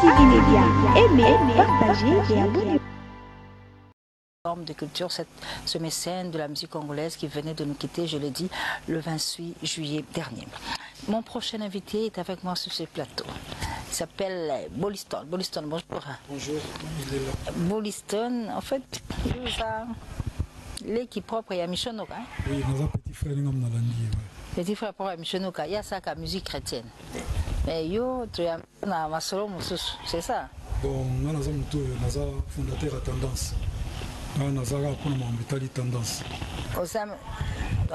TV Média. Aimez, partagez et abonnez-vous. De culture, ce mécène de la musique congolaise qui venait de nous quitter, je l'ai dit, le 28 juillet dernier. Mon prochain invité est avec moi sur ce plateau. Il s'appelle Boliston. Boliston, bonjour. Bonjour, il est là. Boliston, en fait, l'équipe propre, il y a Michonoka. Oui, nous avons petit frère Nalandi. Petit frère propre à Michonoka, il y a ça la musique chrétienne. Mais yo, tu as un solo, c'est ça? Bon, nous avons fondateur à Tendance. Nous avons un Tendance.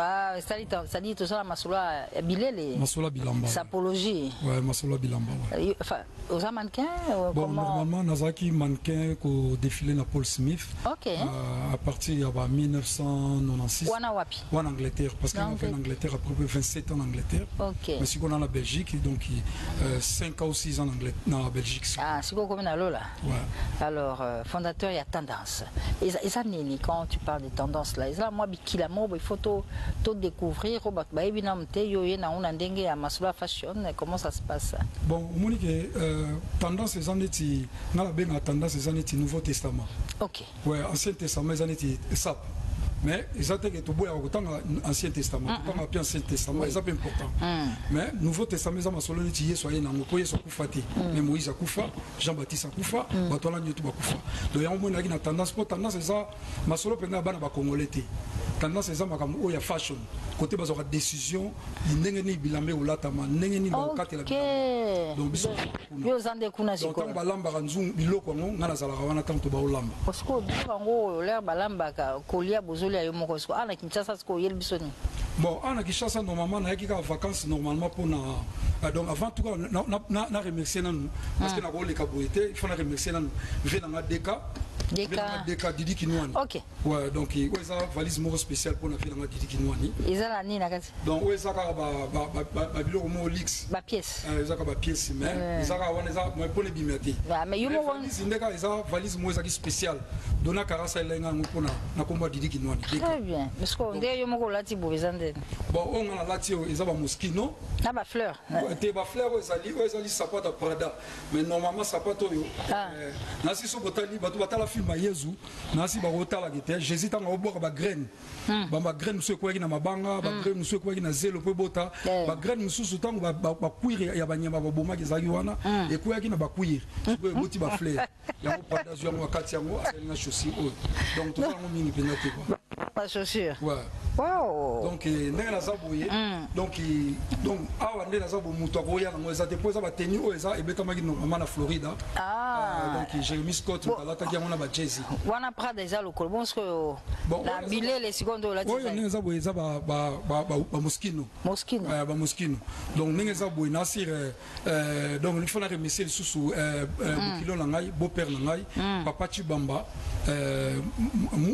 Ah, ça dit tout ça, Massoula Bilele. Massoula Bilamba. Sapologie. Ouais, Massoula Bilamba. Ouais. Enfin, aux mannequins bon, comment... normalement, nous avons mannequin qui défilé dans Paul Smith. Ok. À partir de 1996. Ou en Angleterre. Parce qu'on a fait en Angleterre à peu près 27 ans en Angleterre. Ok. Mais si on est en Belgique, donc 5 ans ou 6 ans en Belgique. Ah, si on est là. Ouais. Alors, fondateur, il y a Tendance. Et ça, quand tu parles de tendance là, moi, il faut tout découvrir. Comment ça se passe? Bon, tendance, c'est le Nouveau Testament. Ok. Ouais, Ancien Testament, c'est SAP. Mais ils ont été Ancien Testament, Ancien Testament, c'est important. Mais Nouveau Testament, ils ont dit mais Moïse a Koufa, Jean-Baptiste a Koufa, Batola Nyotou a Koufa. Donc il y a une tendance, pour tendance, c'est ça, ma solo pendant la Congolais. Tendance, c'est ça, il y a fashion. Côté bas la décision, il n'y a ni bilamé ou latama, il n'y a ni l'enquête et la bilamé. Donc, donc, tant balamba ranzung biloko ngo ngana zala wana tant to ba olamba. Parce que ngo l'air balamba ka kolia bozoli ayo moko sko ana Kinshasa sko yel bisoni. Bon, ana Kinshasa normalement na yaki ka vacances normalement pour na donc avant tout na remercier nous parce que na ko le kaboité il faut na remercier nous venanga deka Deka Didi Kinwani. Ok. Ouais, donc il y a une valise moro spéciale pour la fille de Didi Kinwani. Ils ont la nina kati. Donc il y a bilo mo lix. Ba pièce. Ils ont ba pièce mais ils ont moi pour les bimati. Mais yo mo valise ndeka ils ont valise mo ezaki spéciale. Dona karasa elenga ngopona na komba Didi Kinwani. Très bien. Parce que ndé yo mo ko lati bo bezande. Bon, on a lati ils ont ba moschino. Na ba fleur. Te ba fleur ezali sapata Prada. Mais normalement sapata yo. Na si so botali batu batala film Yezu nasi ba hotala gete Jésus tanga oboka ba graine ba graine musu ko na mabanga ba graine musu ko na zelo po bota ba graine musu tango ba cuire ya banyama ba boma gezaki wana e ko na ba cuire ko boti ba fleur ya ko pada zo yango wakati yango na chaussure donc to yango mini penate quoi pas chaussure ouais. Wow. Donc ndenge na zaboye donc awa ndenge na zabo muto akoya na ngoza te poza ba tenue o eza ebetamaki normalement na Florida donc Jeremy Scott alata ki yango na ba jazzy wana Prada eza lokolo bon que la bilele secondo la oui ndenge zaboye eza ba moschino ba moschino donc ndenge zaboye na sir donc il faut na remercier le sous kilo na ngai beau père na ngai papa Chibamba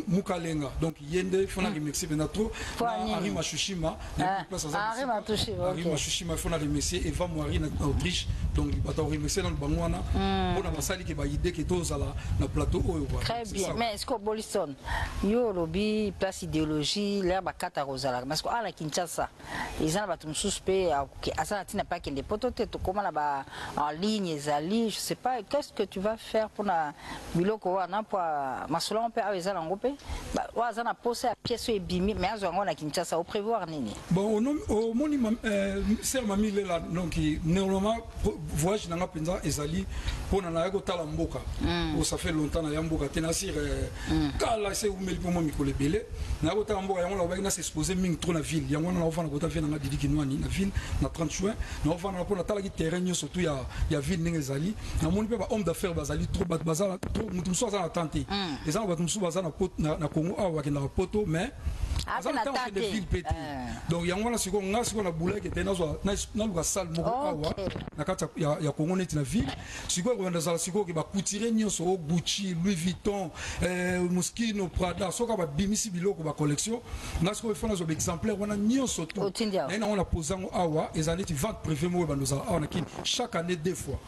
Mukalenga donc yende il faut na remercier trop Harry Mashushima Harry Mashushima il faut na remercier Eva Moiri na Autriche donc il va remercier dans le bangwana pour na basali ke ba idée ke tozala na plateau oyo. Très bien, mais est-ce que Boliston yo lobi place idéologie l'air bakata rozala parce que à la Kinshasa ils ont batum suspect asa tina pas qu'il des potote to comment là en ligne ezali je sais pas qu'est-ce que tu vas faire pour na biloko wana pour masolo on peut ezala ngopé wa zana poser à pièce et bimi mais azo ngona Kinshasa au prévoir nini. Bon au moni sœur mami là donc normalement voyage nanga penza ezali pour na yako tala mboka ça fait longtemps na mboka tenasir kala c'est umeli pour moi mikolo belé na yako tala mboka yango la na s'exposer ming trop na ville yango na ofana kota fait na Didi Kinwani na ville na 30 juin na ofana pour na tala ki terrain surtout ya ville ninga ezali na moni pe ba homme d'affaires bazali trop bazala trop mutu so za tenter les gens ba mutu bazana na Congo awa ki na poto mais de ville petit donc yango na siko ngasi na boulay ke tena zo na luka salle moko awa na kata ya Congo net na ville siko ko ndazala siko ke ba couturier nyonso o Gucci Louis Vuitton Moschino Prada soka ba bimisi biloko ba collection na siko fona zo exemplaire wana nyonso to na on a posé awa ezali ti vente privée mo ba ndozala awa na ki chaque année deux fois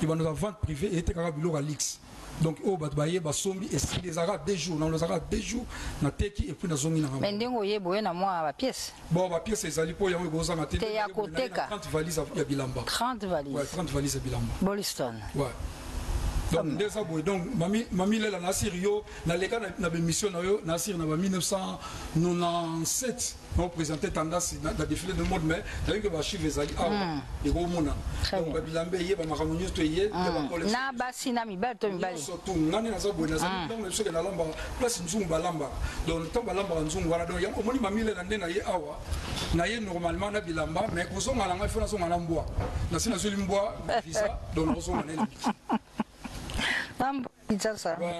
il va nous vente privée et te kaka biloko lix. Donc au batbaye basombi et si les arabes des jours dans les arabes des jours na teki et puis na zongi na mais ndengo yeboye na moi ba pièce bon ba pièce ezali po yango goza na teki 30 valises ya bilamba 30 valises ouais 30 valises ya bilamba Boliston ouais donc déjà boy donc mami lela na sirio na leka na émission na yo na sir na 1997 on présentait tendance dans défilé de mode mais avec que ba chiffre ezali et ko mona donc ba bilambe ye ba makamonyo to ye na basi na mibali to mibali surtout ngani na zo boy na donc le soke na lamba place nzungu balamba donc to balamba nzungu wala donc yango moni mami lela ndena ye awa na ye normalement na bilamba mais ko so ngala ngai fona so ngala mboa na sina so limboa visa donc ko so ngala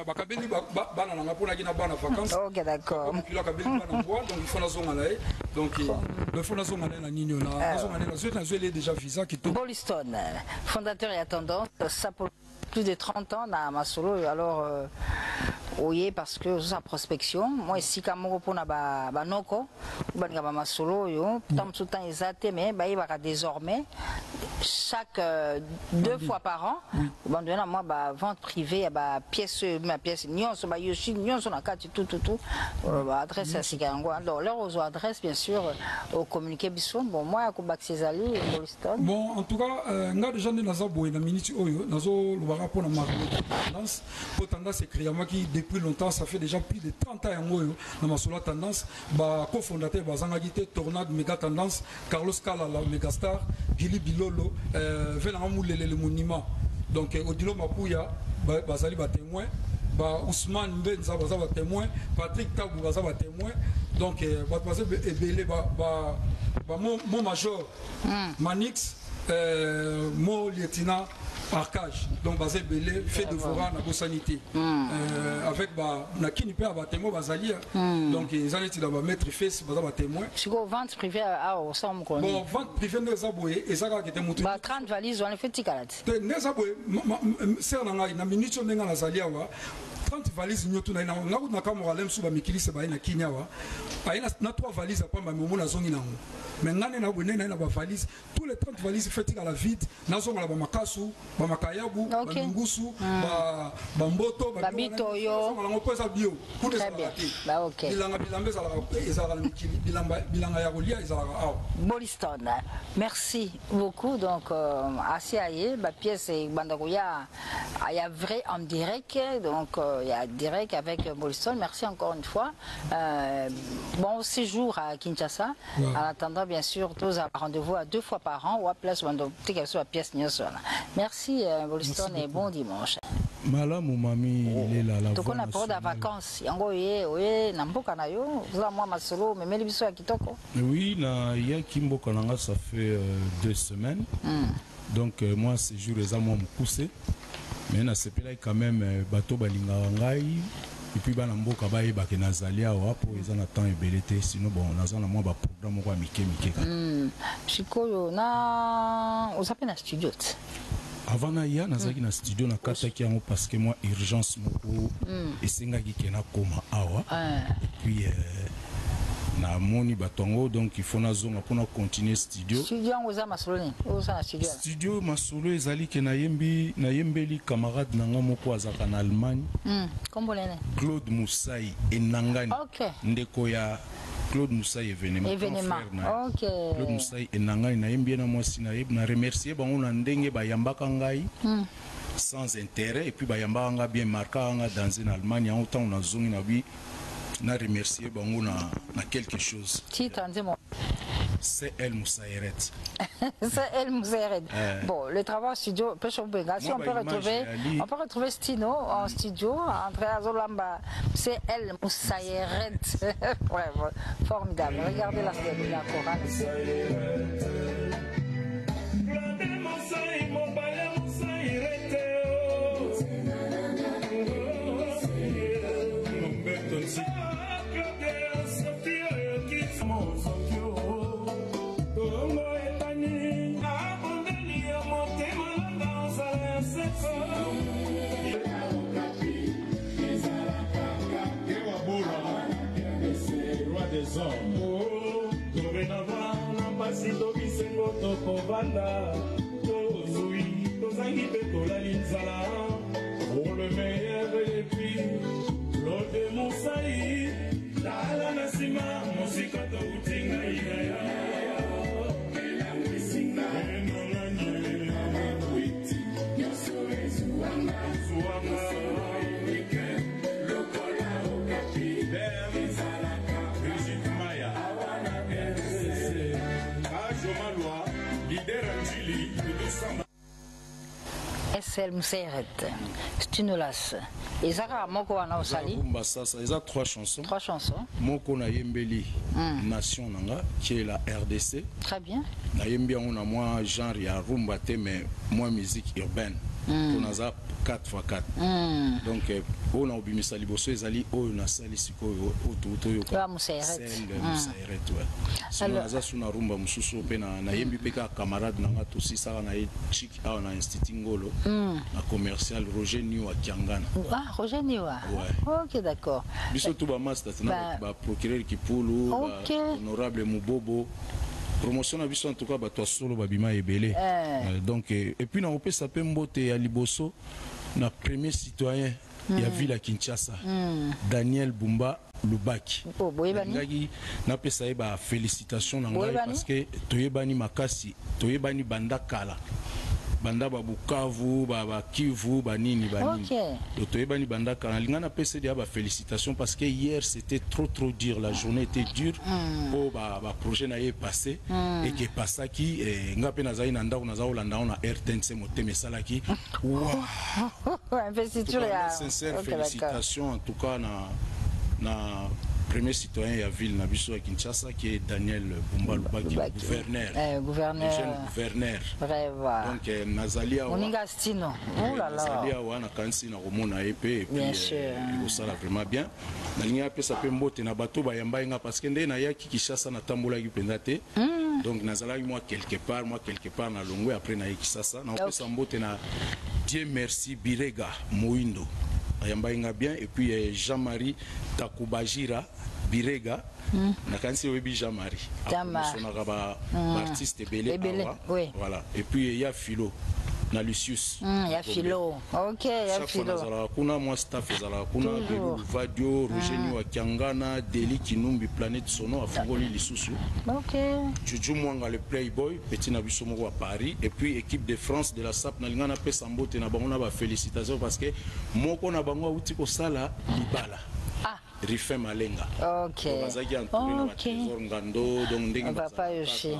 bakabeli bana nanga mpona kina bana vacances. Ok, d'accord. Donc il faut la zone à l'air. Donc il faut la zone à l'air na nino na zone à l'air. Je suis déjà visa qui tout. Bolliston, fondateur et à tendance, ça pour plus de 30 ans dans ma solo alors oui parce que sa prospection moi ici quand mon repos na ba noko ba ngaba ma solo yo tant tout temps exacté mais ba il va désormais chaque 2 fois par an bon donner moi ba vente privée ba pièce ma pièce nyonso ba yoshi nyonso na kati tout adresse à Sigango alors leur adresse bien sûr au communiqué biso bon moi ko Baxezali Bolliston bon en tout cas nga déjà na zabo na minute oyo nazo lo rapport na tendance pour tendance écritement qui depuis longtemps ça fait déjà plus de 30 ans en oyo na masolo tendance ba cofondateur bazanga gité tornade méga tendance Carlos Kala la mégastar Gili Bilolo venant moulele le monument donc Odilo Mapuya bazali ba témoin ba Ousmane Mbenza bazali ba témoin Patrick Tabou bazali ba témoin donc bazali ebele ba mon major Manix mon lieutenant Arcage donc basé belé fait de Vora na sanité avec na kini pe ba témoin bazali donc ils en étaient là mettre face ba témoin sur vente privée à au somme qu'on bon vente privée de Zaboé et ça qui était monté 30 valises on fait tikalati ne Zaboé ser na minute on na zalia wa 30 valises nyoto na na kamora lem suba mikili se ba na kinyawa aina na 3 valises apa ba momo na zongi nango mais ngane na bonne na ba valises tous les 30 valises fait à la vide na zonga ba makasu ba makayabu ba ngusu ba mboto ba bitoyo na ngo pesa bio pour les ba OK bilanga za la mikili bilanga ya rolia za la Bolliston merci beaucoup donc asiaye ba pièce bandakoya ya vrai en direct donc il y a direct avec Bolliston. Merci encore une fois. Bon séjour à Kinshasa. En attendant, bien sûr, tous à rendez-vous à 2 fois par an ou à place pièce. Merci Bolliston et bon dimanche. Malamu mami il est là la. Donc on a pas de vacances. Yango ye na mboka na yo. Za moi masolo memeli biso ya kitoko. Oui, na ya kimboka nanga ça fait 2 semaines. Donc moi séjour les a moi me pousser. Mais na sepela quand même bateau balinga ngai et puis bana mboka ba yeba ke nazalia wa po eza na temps ebelete sinon bon naza na moi ba programme kwa mike ka chikoyo na osape na studio avant na ya nazaki na studio na kata ki yango parce que moi urgence moko esenga ki kena koma awa et puis na moni batongo donc il faut na zonga pour continuer studio oza masolo ni oza na studio masolo ezali ke na yembeli camarade nanga moko azaka na Allemagne Claude Moussaï enangani ndeko ya Claude Moussaï événement OK Claude Moussaï enangani na yembi na mwasi na yeb na remercier bango na ndenge ba yambaka ngai sans intérêt et puis ba yambaka nga bien marqué nga dans en Allemagne en autant na zongi na bi na remercier bango na quelque chose. C'est Elle Moussaïret. C'est Elle Moussaïret. Bon, le travail studio, si on peut retrouver Stino en studio, André Azolamba, c'est Elle Moussaïret. Bref, formidable. Regardez la chorale. Pour le meilleur et puis Claude Moussaï Tala Nasima Mosika Toutinga Igaya Suanga SL Mousseret, Stunolas. Et Zara Moko Wana Osali. Rumba Sasa, ils ont 3 chansons. 3 chansons. Moko na Yembeli, Nation Nanga, qui est la RDC. Très bien. Na Yembi, on a moi genre, il y a Rumba Te, mais moi musique urbaine. On a ça 4x4. Donc, on a oublié ça, Liboso, ils allaient, on a ça, les siko, Mousseret. Mousseret, ouais. Sinon, on a ça, on a Rumba Moussousso, na Yembi, Peka, camarade, Nanga, aussi, ça, on a Chik, on a Institut Ngolo, un commercial, Roger Niwa, Kiangana. Ah, Roger Niwa. Ouais. Ok, d'accord. Biso tout ba master, procureur Kipulu, honorable Mubobo. Promotion à biso en tout cas ba toi solo ba bima ebele. Donc et puis na opé ça peut mbote ya liboso na premier citoyen ya ville à Kinshasa. Daniel Bumba Lubaki. Ngaki na pesa ba félicitations na ngai parce que toyebani makasi, toyebani banda kala. Banda ba Bukavu, ba Kivu, ba nini. Donc toyebani banda kala. Lingana pesa dia ba félicitations parce que hier c'était trop dur, la journée était dure. Pour ba projet na est passé et que passa qui ngape na zaina ndako na zaola na RTNC moteme salaki. Sincère félicitations en tout cas na premier citoyen de la ville de Kinshasa qui est Daniel Bumba Lubaki, gouverneur. Gouverneur. Jeune gouverneur. Donc, Nazalia Oningastino. Oh là là. Nazalia Wana Kansi na Romona EP et puis il ça vraiment bien. Na ligne ça peut mbote na bato ba yamba nga parce que ndé na yaki Kinshasa na tambola ki pendate. Donc Nazala moi quelque part na Longwe après na Kinshasa na opesa mbote na Dieu merci Birega Moindo. Ayamba inga bien et puis Jean-Marie Takubajira Birega na kansi webi Jean-Marie artiste belé voilà et puis il y a Philo na Lucius il y a Philo OK il y a Philo kuna moi staff ezala kuna Vadio Roger wa Kiangana Deli Kinumbi Planète Sono afungoli lisusu OK Juju Mwanga le Playboy petit na biso moko à Paris et puis équipe de France de la SAP na lingana pesa mbote na bango na ba félicitations parce que moko na bango uti ko sala libala Rifem Malenga. OK. Bazaki entouré na Trésor Ngando donc ndenge papa Yoshi.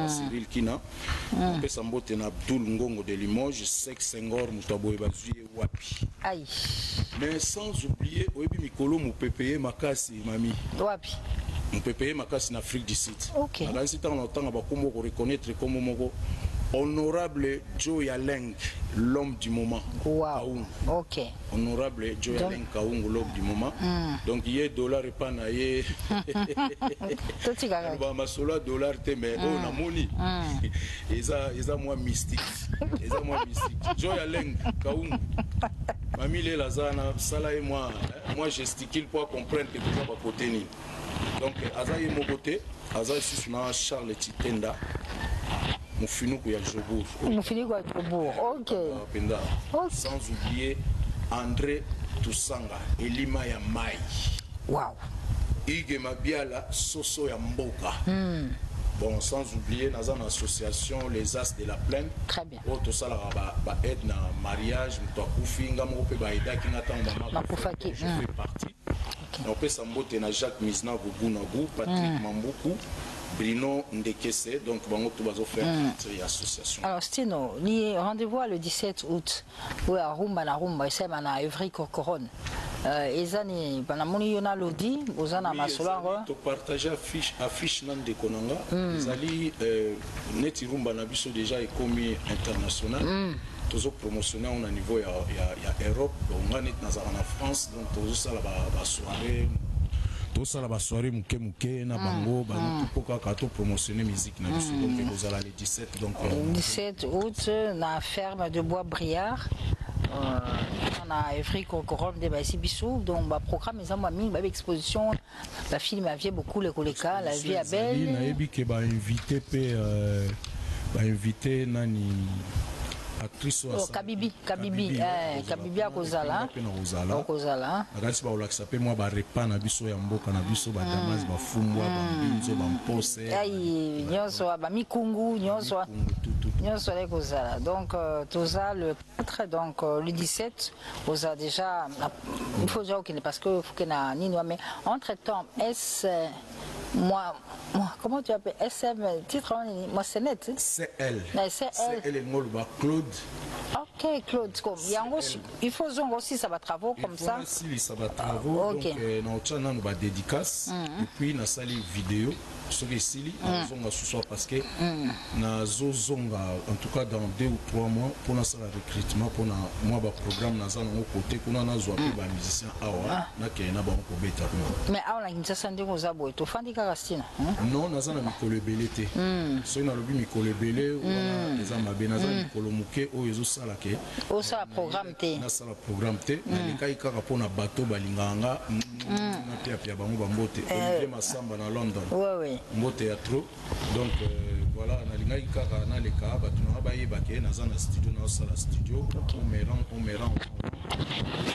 Cyril Kina. On peut sambote na Abdul Ngongo de Limoges, Sex Senghor Mutaboye bazuye wapi. Aïe. Mais sans oublier Oyebi Mikolo Mupepeye Makasi mami. Wapi. Mupepeye Makasi en Afrique du Sud. OK. Na kansi tant longtemps ba kombo ko reconnaître comme moko honorable Joe Yaleng, l'homme du moment. Wow. OK. Honorable Joe Yaleng Kaungu, l'homme du moment. Donc il y a dollar et pas naïe. Tout est carré. Ma solo dollar te mais oh na moni. Et ça moi mystique. Et ça moi mystique. Joe Yaleng Kaungu. Mamie les lazana sala et moi gesticule pour comprendre que tout ça va côté ni. Donc Azaï mon côté, Azaï sur Charles Titenda. Moufinou ya Jobour. Moufinou ya Jobour. OK. Sans oublier André Toussanga, Elima ya Mai. Wow. Ige Mabiala, Soso ya Mboka. Bon, sans oublier dans une association Les As de la Plaine. Très bien. Tout ça là ba aide na mariage, mto kufinga moko ba aida ki natanga mama. Je fais partie. On peut s'emboter na Jacques Misna Gougou, Patrick Mambuku. Brino Ndekese, donc bango tout bazo faire une association. Alors Stino, ni rendez-vous le 17 août où à Rumba na Rumba et c'est na Evry Corcoran. Ezani banamoni yona lodi ozana masolaro to partager affiche nan de konanga ezali neti Rumba na biso déjà économie international. Toujours promotionné au niveau ya Europe, on a net na France donc toujours ça la soirée. Tout ça la soirée muke na bango tout kaka to promotionner musique na biso donc vous allez le 17 donc 17 août na ferme de Bois Briard on a Evry Corcoran de Bassi Bissou donc ba programme les amis ba exposition la film avait beaucoup les collecas la vie à belle na ebi ke ba invité nani actrice Kabibi à Kozala agasi ba olakisa pe moi ba repas na biso ya mboka na biso ba damas ba fumbwa ba mbinzo ba mpose ai nyonso ba mikungu nyonso les Kozala donc tout ça le 4 donc le 17 vous a déjà il faut dire qu'il parce que faut que na nino mais entre temps Moi, comment tu appelles SM, titre, moi c'est net. C'est elle. C'est elle. Elle est Claude. Ok, Claude. Il faut aussi ça va travaux comme ça. Il ça va travaux. Okay. Donc, nous avons des dédicaces. Et puis, nous avons des vidéos. Ce qui est ici, parce que nous avons, en tout cas, dans 2 ou 3 mois, pour nous faire le recrutement, pour nous avoir un programme, nous avons côté, pour nous avoir des musiciens. Mais on a une certaine chose à boire. Tu fais des caractères. Non, nous avons un colobélé. Si nous avons un colobélé, nous avons un colomouké, nous avons un programme. Nous avons un programme. Nous avons un bateau balinganga. Nous avons un London. Oui. Mbote ya trop. Donc voilà, on a les cas, on a les cas, on a baillé baquet, on a un studio, on a un studio, on me rend.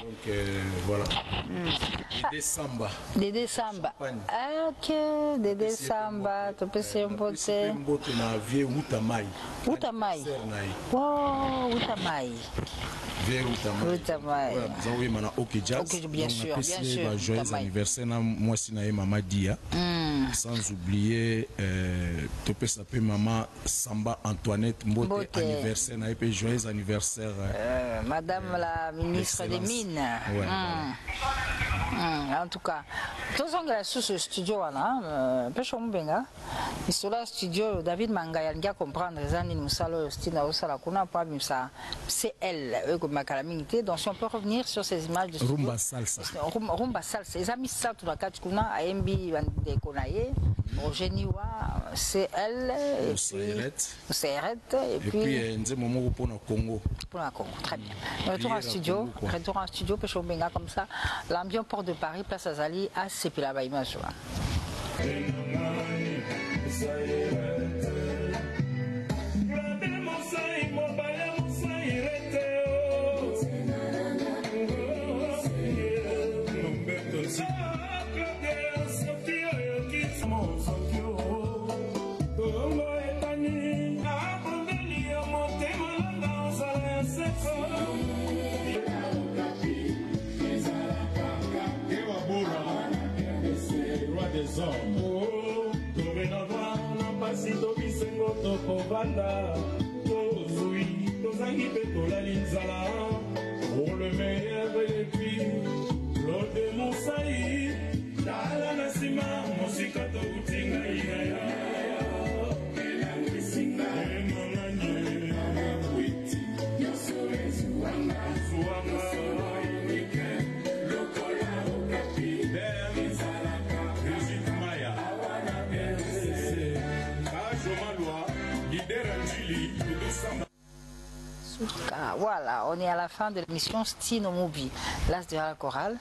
Donc voilà. Des samba. Des samba. Ok, des samba. Tu peux se mbote. Mbote na vie utamai. Utamai. Wow, utamai. Vie utamai. Utamai. Oui, mana ok jazz. Ok, bien sûr, bien sûr. Joyeux anniversaire na moi si na Maman Dia. Sans oublier tu peux s'appeler Maman Samba Antoinette Mbote anniversaire na et joyeux anniversaire Madame la ministre des Mines. Ouais, en tout cas, tous on est sous ce studio là, pêche benga. Il sera studio David Mangaya ngia comprendre les années nous salo stina osala kuna pas même ça. C'est elle comme calamité. Donc si on peut revenir sur ces images de studio. Rumba salsa. Rumba salsa. Les amis ça tout la quatre kuna AMB de Konaye. Eugénie-Wa, c'est elle. Et puis Nzemomoko pour le Congo. Pour le Congo, très bien. Retour en studio, Pêche Benga comme ça. L'ambiance Port de Paris, place Azali, à Sepila Baïmajo. Pour le meilleur et puis l'autre de mon saïd Dala Nasima, Mosikato Utinga Voilà, on est à la fin de l'émission Stino Mobi, l'as de la chorale.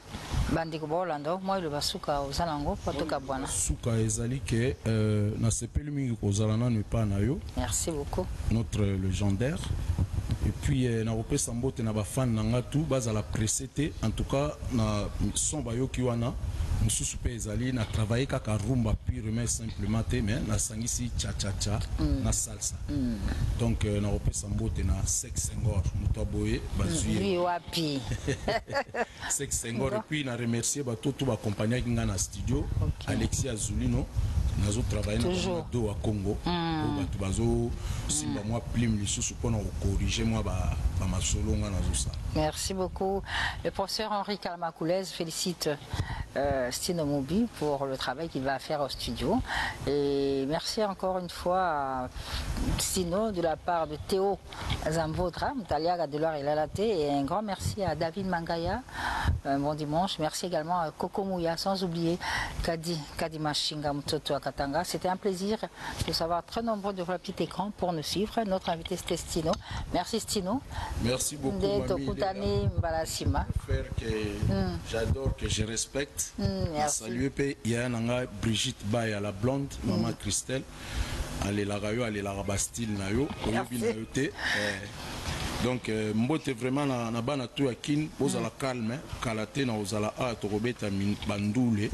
Bandiko Bolando, moi le basuka ozalango patoka bwana. Suka ezali ke na sepeli mingi kozalana ne pas na yo. Merci beaucoup. Notre légendaire. Et puis na repesa mbote na ba fan nanga tout bazala pressé en tout cas na son bayo ki wana mususu pe ezali na travailler kaka rumba pure mais simplement te mais na sangisi cha cha cha na salsa. Donc na repesa mbote na Sex Senghor mutoboye bazui. Oui wapi. Sex Senghor et puis na remercier ba tout ba compagnie kinga na studio Alexis Azulino. Nous travaillons dans le à Congo. Merci beaucoup. Le professeur Henri Kalmakoulez félicite Stino Mobi pour le travail qu'il va faire au studio. Et merci encore une fois à Stino de la part de Théo Zamvodra, Mtaliaga de Loire et Lalaté. Et un grand merci à David Mangaya. Bon dimanche. Merci également à Coco Mouya, sans oublier Kadi Machinga Mtoto Katanga. C'était un plaisir de savoir très nombreux de votre petit écran pour nous suivre. Notre invité c'était Stino. Merci Stino. Merci beaucoup. Frère que j'adore, que je respecte. Salut Yananga Brigitte Bay à la blonde, Maman Christelle. Allez la rayo, allez la Bastille nayo. Donc mbote vraiment na bana tu akin ozala calme kalate na ozala a to robeta bandule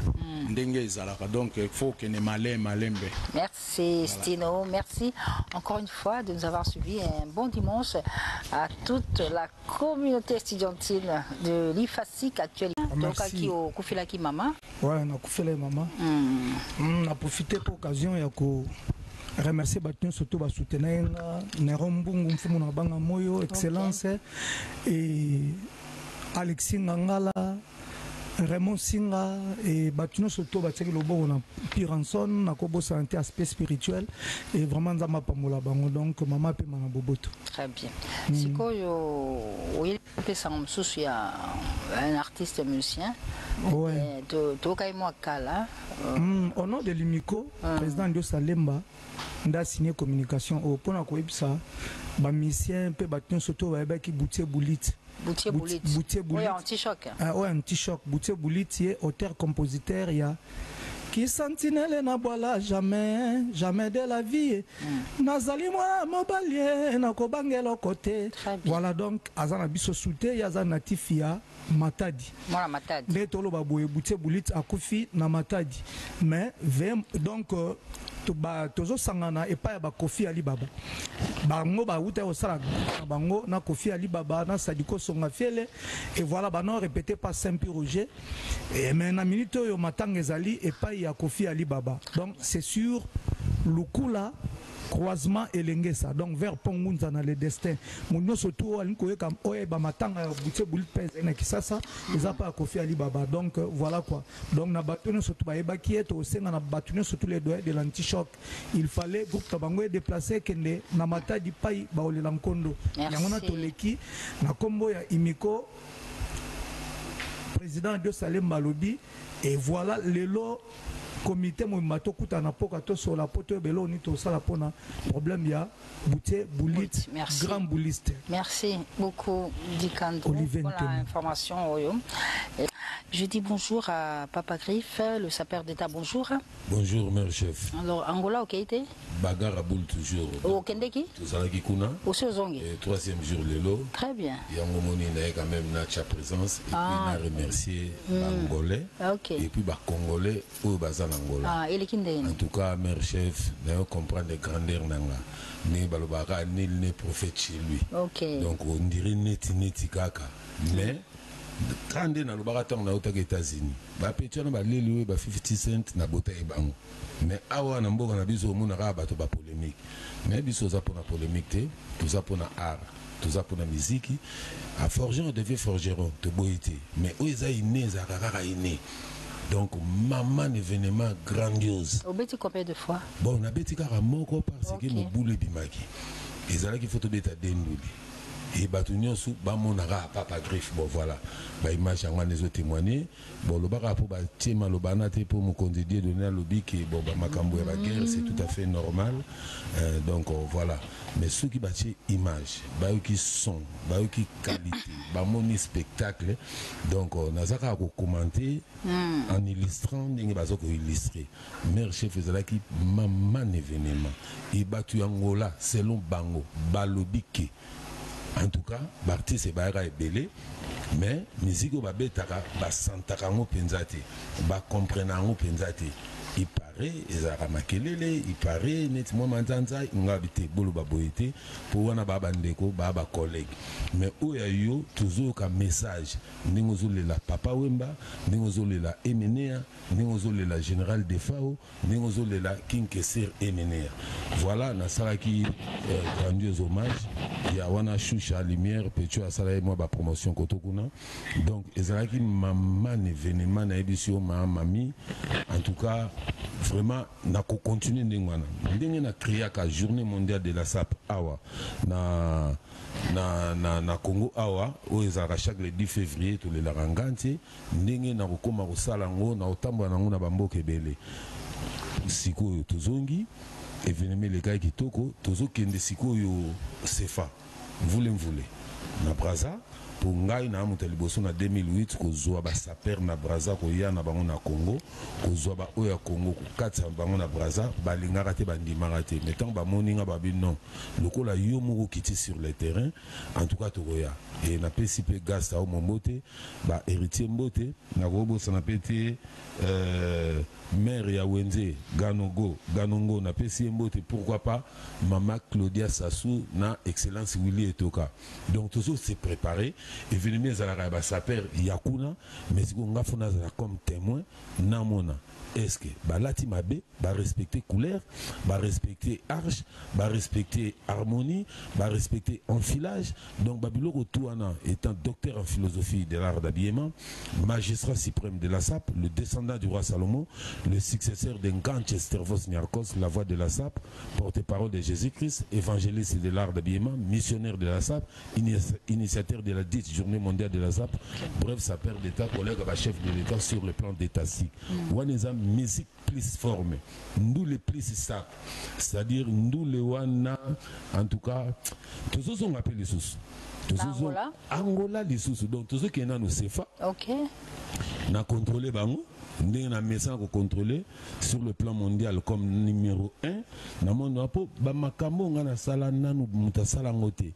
ndenge ezalaka donc il faut que ne malembe. Merci Stino, merci encore une fois de nous avoir suivis. Un bon dimanche à toute la communauté estudiantine de l'IFASIC actuelle. Donc qui au Koufilaki Mama. Ouais, on a fait maman. On a profité pour l'occasion et remercier Batun surtout bas soutenir Nerombungu Mfumuna Banga Moyo excellence et Alexis Ngangala Raymond Singa et Batun surtout Bateki Lobo on a Piranson na kobo santé aspect spirituel et vraiment Zama Pamola Bango donc maman pe mana boboto. Très bien. Siko yo il peut s'en ya un artiste musicien. Ouais. Tokai moi kala. Au nom de l'Imico, président de Salemba, on a signé communication au point de ça, ba musicien peut battre surtout avec Boutier Boulit. Boutier Boulit. Oui, anti-choc. Ouais, anti-choc. Boutier Boulit, il est auteur compositeur, il y a qui sentinelle na boila jamais jamais de la vie nazali moi mobalie na kobangelo côté voilà donc azana biso souté yaza natifia Matadi. Moi Matadi. Les tolo ba boye Boutier Boulit akufi na Matadi. Mais donc tozo sangana et pas ba Kofi Ali Baba. Bango ba uta osala bango na Kofi Ali Baba na Sadiko Songa Fiele et voilà ba non répété par Saint-Pierre Roger et mais na minute yo matanga ezali et pas ya Kofi Ali Baba. Donc c'est sûr Lukula croisement et l'engesa donc vers Pongunza dans le destin mon surtout alinkoye comme oye ba matanga Boutier Boulit pèse na kisasa ils a pas Kofi Ali Baba donc voilà quoi donc na batune surtout ba ebaki eto osenga na batune surtout les doigts de l'anti-choc il fallait groupe tabango déplacer kende na Matadi pai ba olela nkondo yangona toleki na kombo ya Imiko président de Salem Malobi et voilà lelo comité momato kutana poka to sur la poto belo ni to sala pona problème ya Boutier Boulit grand bouliste. Merci beaucoup Dikandro pour l'information. Je dis bonjour à Papa Griff, le sapeur d'État, bonjour. Bonjour, mère chef. Alors, Angola, ok, était Bagarre à boule toujours. Au Kendeki Tozalaki Kuna. Au Sozongi. Troisième jour, Lelo. Très bien. Yango Moni n'a quand même notre présence. Et puis, on a remercié Angolais. Ok. Et puis, Congolais ou Bazan Angola. Ah, et les Kindé. En tout cas, mère chef, nous comprenons les grandeurs Nanga. Mais Balobara, nul n'est prophète chez lui. Ok. Donc, on dirait neti kaka. Mais. Quand on a aux États-Unis, ba petio na ba leli ba 50 cents na bota e bango. Mais awa na mboka na biso mona ka bato ba polémique. Mais biso za pour la polémique te, tout ça pour la art, tout ça pour la musique. À forgeron on devait forgeron te boité. Mais o eza iné za kaka iné. Donc maman événement grandiose. Au beti combien de fois? Bon, on a beti kaka moko parce que mo boule bimaki. Ezala ki photo beta denduli. Et Batunion sous Bamonara, Papa Griff, bon voilà, bah image en les autres témoigner, bon le bara pour bâtir malobanate pour me considérer donner à l'obi qui bon bah macambo et la guerre c'est tout à fait normal, donc voilà, mais ceux qui bâtissent image, bah qui son, bah qui qualité, bah mon spectacle, donc on a ça à commenter en illustrant, n'importe quoi qu'on illustrer, mère chef faisait qui maman événement, et battu Angola selon Bango, balobiki. En tout cas, l'artiste est baïra et belé, mais musique au babé taka, ba santaka ngo penzate, ba comprena ngo penzate. Il paraît, ils a ramakelele, il paraît, nettement mantanza, il a habité bolo baboité, pour wana babandeko, baba collègue. Mais où y a eu toujours un message, n'ingozole la Papa Wemba, n'ingozole la Emenea, n'ingozole la Général Defao, n'ingozole la King Kesser Emenea. Voilà, na salaki grandiose hommage. Il y a wana choucha lumière, pecho a salé moi ba promotion kotokuna. Donc, ezalaki maman événement na édition ma mamie. En tout cas, vraiment na ko continuer ndengwana ndenge na créer ka journée mondiale de la SAP awa na Congo awa o ezaka chaque le 10 février to le laranganti ndenge na kokoma kosala ngo na otambola nango na bamboka ebele sikoyo tozongi événement le kai kitoko tozokende sikoyo sefa mvule na Braza pour ngai na amuta liboso na 2008 kozwa ba saper na Braza koya na bango na Congo kozwa ba oya Congo kokatsa bango na Braza balingaka te bandimaka te mais tant ba moninga babi non lokola yo moko kiti sur le terrain en tout cas tokoya et na PCP gasta au mombote ba héritier mbote na kobosa na pété mère ya Wenze Ganongo na PCP mbote pourquoi pas maman Claudia Sassou na excellence Willy Etoka donc toujours c'est préparé événement ezalaka ba saper yakuna mais siko nga fona comme témoin namona est-ce que balati mabe ba respecter couleur ba respecter arche ba respecter harmonie ba respecter enfilage donc babiloko touana étant docteur en philosophie de l'art d'habillement magistrat suprême de la SAP le descendant du roi Salomon le successeur d'Enkanche Stervos Niarchos la voix de la SAP porte-parole de Jésus-Christ évangéliste de l'art d'habillement missionnaire de la SAP initiateur de la dite journée mondiale de la SAP bref sapeur d'état collègue à chef de l'état sur le plan d'état sic musique plus formée nous les plus SAP c'est-à-dire nous les wana en tout cas tous ceux on appelle les sous Angola les sous donc tous ceux qui sont nous CFA OK na contrôler bango ndenge na message ko contrôler sur le plan mondial comme numéro 1 na monde apo ba makambo nga na sala nanu mutasala ngote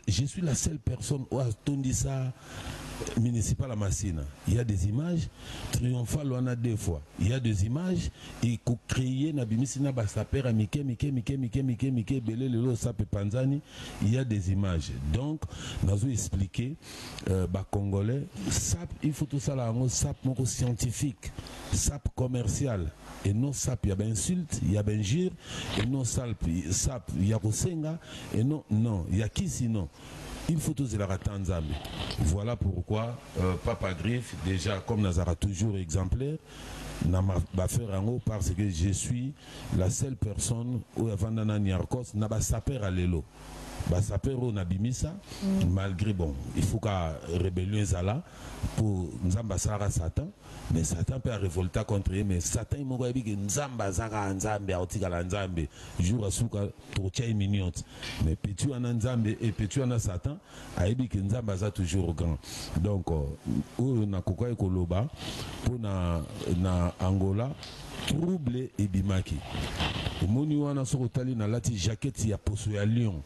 je suis la seule personne où a tondi ça municipal à Massina. Il y a des images triomphales, on a deux fois. Il y a des images et qu'on crée na bimisina basaper à Mike belé le sape panzani. Il y a des images. Donc, nous avons expliqué bah congolais, sap il faut tout ça là, sap moko scientifique, sap commercial et non sap il y a ben insulte, il y a ben gire et non sap il y a kosenga et non il y a qui sinon. Il faut tous la ratanzambe. Voilà pourquoi Papa Griff, déjà comme Nazara toujours exemplaire, n'a pas fait rango parce que je suis la seule personne où Vandana Niarchos n'a pas sapé à l'élo. Basaper au Nabimisa, malgré bon, il faut qu'à rébellion là pour Nzamba Sara Satan, mais Satan peut révolter contre lui, mais Satan il m'a dit que Nzamba Zara Nzambe, Autikala Nzambe, jour à Souka, Trotia et Mignonte, mais Pétu en Nzambe et Pétu en Satan, a dit que Nzamba Zara toujours grand. Donc, on a Koka et Koloba, pour na Angola, trouble et bimaki. Moni wana sokotali na lati jaquette ya poso ya lion.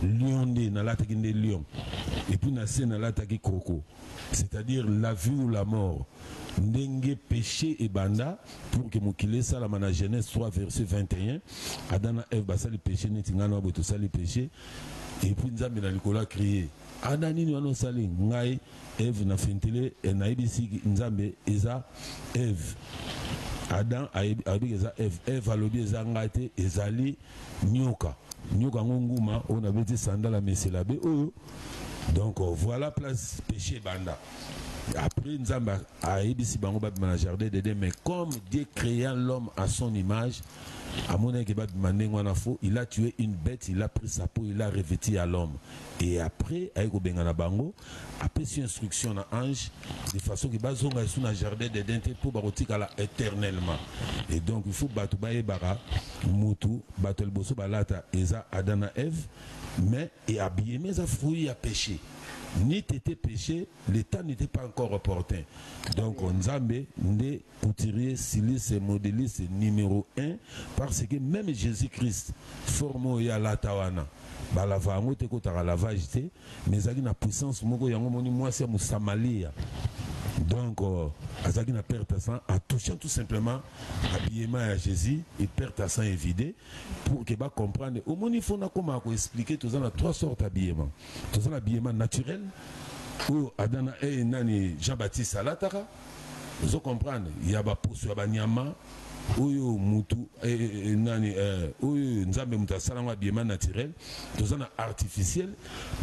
Lion de na lati de lion. Et puis na se na lati kroko. C'est-à-dire la vie ou la mort. Ndenge péché et banda pour que mokile sala na Genèse 3 verset 21 Adana Eve basali péché netingana boto sali péché et puis nzambe na likola crier Adani ni wano sali ngai Eve na fentele et na ibisi nzambe eza Eve Adam abi eza Eve alobi eza ngate ezali nyoka ngonguma on a bêté sandala mesela be oyo donc voilà place péché banda. Après Nzamba a ebisi bango ba na jardin d'Éden mais comme Dieu créant l'homme à son image à mon avis il a tué une bête, il a pris sa peau, il a revêti à l'homme et après avec bengana bango après sur instruction na ange de façon que bazonga sous na jardin d'Éden pour barotika là éternellement et donc il faut batu ba ebara mutu batel boso balata eza Adana Eve mais et habillé mais a fruit à péché. Ni t'étais péché, l'état n'était pas encore opportun. Donc, Nzambe, Ndé, Poutirier, Silis et Modélis, numéro 1, parce que même Jésus-Christ, formé ya la tawana, balavango te kotara lavage te, mais il a puissance, moko yango moni moi c'est Moussamalia. Donc, Azaki n'a perte à sang, en touchant tout simplement habillement à Jésus, et perte à sang est vidé, pour que va comprendre. Au moins, il faut expliquer tout ça, trois sortes d'habillement. Tout ça, l'habillement naturel, où Adana et Nani Jean-Baptiste Salatara, vous comprenez, il y a Bapousou Abanyama, oyo mutu nani oyo nzambe mutu asalanga habillement naturel tozana artificiel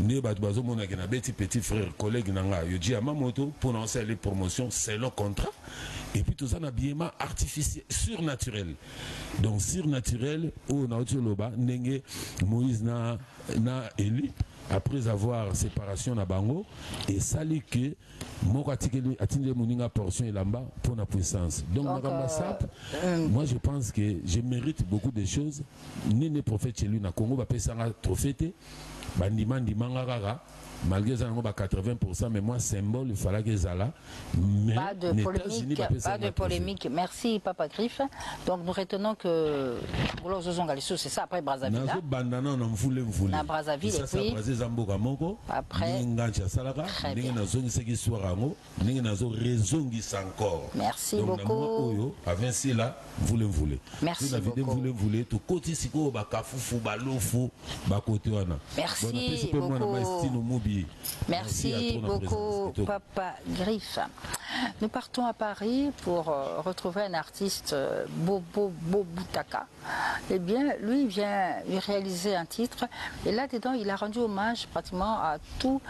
ne bato bazomona ke na beti petit frère collègue nanga yo di ama moto pour lancer les promotions c'est le contrat et puis tozana habillement artificiel surnaturel donc surnaturel o na otoloba ndenge Moïse na Élie après avoir séparation na bango et sali que moko atikeli atinde moninga portion elamba pour la puissance donc moi je pense que je mérite beaucoup de choses ni prophète chez lui na Congo ba pesanga trophée bandima ndimanga kaka malgré ça 80% mais moi symbole il fallait que ça là mais pas de polémique merci Papa Griff donc nous retenons que c'est ça après Brazzaville na Brazzaville et puis après merci beaucoup merci beaucoup merci beaucoup pays. Merci beaucoup, Papa Griffe. Nous partons à Paris pour retrouver un artiste, Bobo Boutaka. Eh bien, lui, il vient lui réaliser un titre. Et là-dedans, il a rendu hommage pratiquement à tous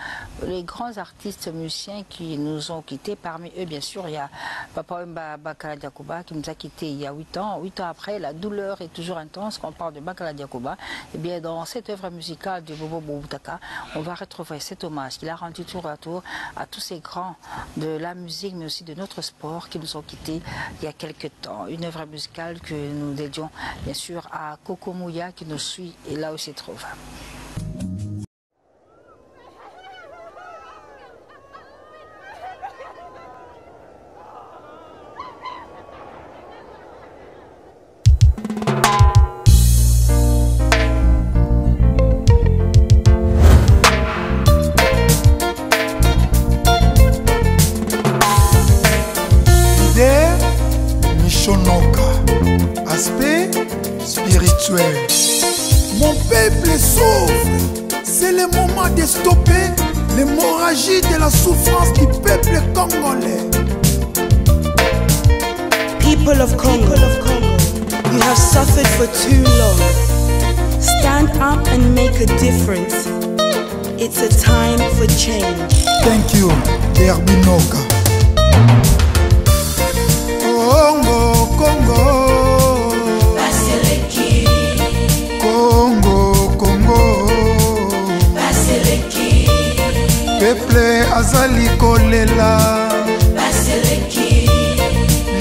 les grands artistes musiciens qui nous ont quittés. Parmi eux, bien sûr, il y a Papa Wemba Bakala Diakoba qui nous a quittés il y a 8 ans. 8 ans après, la douleur est toujours intense quand on parle de Bakala Diakoba. Eh bien, dans cette œuvre musicale de Bobo Boutaka, on va retrouver cet hommage qu'il a rendu tour à tour à tous ces grands de la musique, mais aussi de notre sport qui nous ont quittés il y a quelques temps. Une œuvre musicale que nous dédions bien sûr à Coco Mouya qui nous suit et là où il se trouve. Aspect spirituel. Mon peuple souffre. C'est le moment de stopper l'hémorragie de la souffrance du peuple congolais. People of Congo, you have suffered for too long. Stand up and make a difference. It's a time for change. Thank you, Derbinoka. Congo, Congo. Peuple azali kolela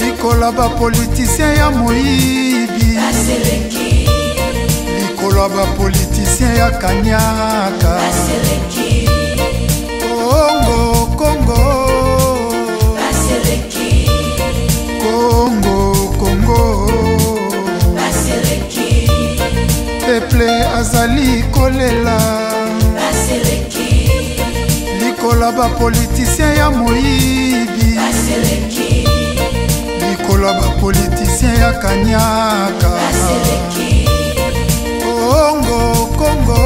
likola ba politicien ya moyibi likola ba politicien ya kanyaka Congo, Congo Congo, Congo Peuple azali kolela likola ba politicien ya moyibi likola ba politicien ya kanyaka Congo, Congo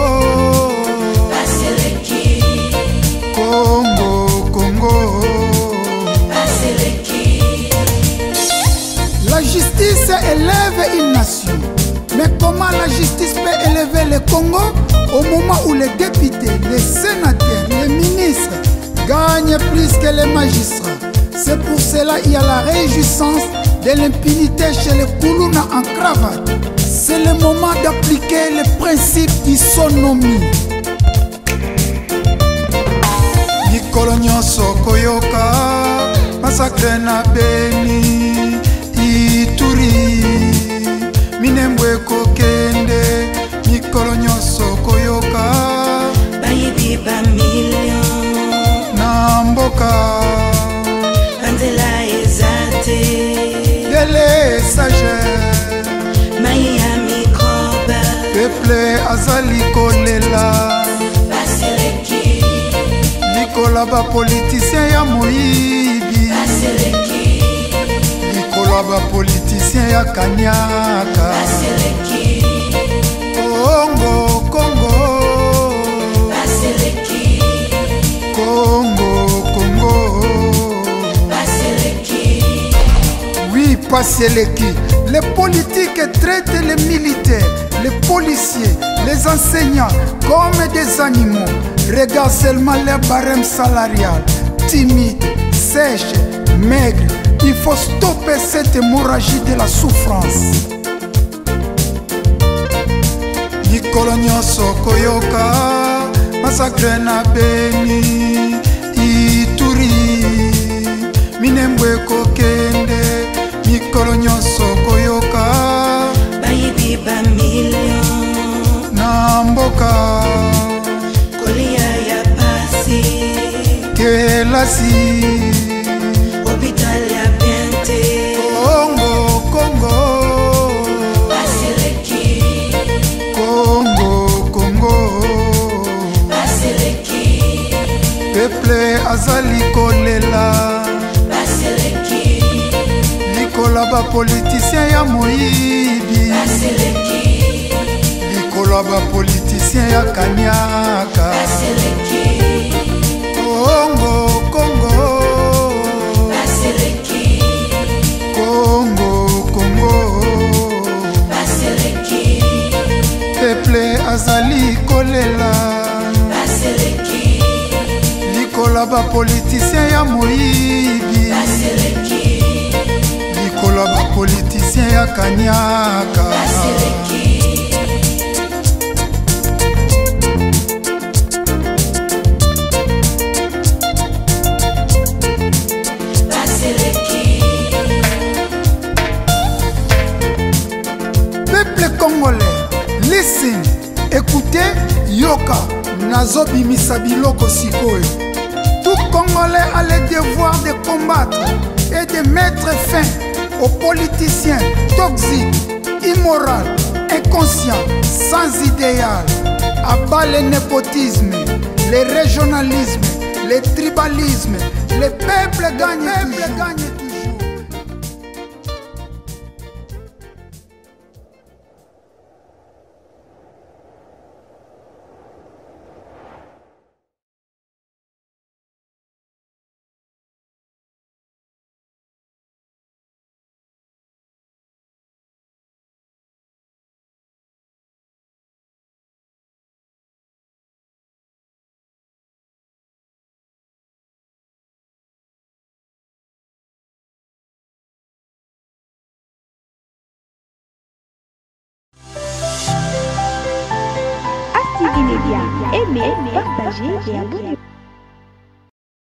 Congo, Congo La justice élève une nation. Mais comment la justice peut élever le Congo au moment où les députés, les sénateurs, les ministres gagnent plus que les magistrats? C'est pour cela qu'il y a la réjouissance de l'impunité chez les Koulouna en cravate. C'est le moment d'appliquer le principe d'isonomie. Mikolo nyonso koyoka massacre na Beni Ituri Minembwe kokende mikolo nyonso koyoka bayibi ba million na mboka banzela ezate dele sage maya mikoba peuple azali kolela baseleki likola ba politicien ya moyibi baseleki likola ba politicien ya kanyaka baseleki Congo, Congo baseleki Congo, Congo baseleki. Oui, Paseleki. Les politiques traitent les militaires, les policiers, les enseignants comme des animaux. Regarde seulement les barèmes salariales, timides, sèches, maigres. Il faut stopper cette hémorragie de la souffrance. Mikolo nyonso koyoka massacre na Beni Ituri Minembwe kokende mikolo nyonso koyoka bayibi ba million na mboka kolia ya pasi kelasi hospital ya Bente Congo, Congo baseleki Congo, Congo baseleki peuple azali kolela baseleki likola ba politicien ya moyibi baseleki likola ba politicien ya kanyaka baseleki likola bapolitisien ya moyibi, likola bapolitisien ya kanyaka. Peuple congolais, listen, écoutez, yoka, nazobi misabiloko sikoyo. Tout Congolais a le devoir de combattre et de mettre fin aux politiciens toxiques, immoraux, inconscients, sans idéal. À bas le népotisme, le régionalisme, le tribalisme, le peuple gagne toujours. Aimez, partagez et abonnez-vous.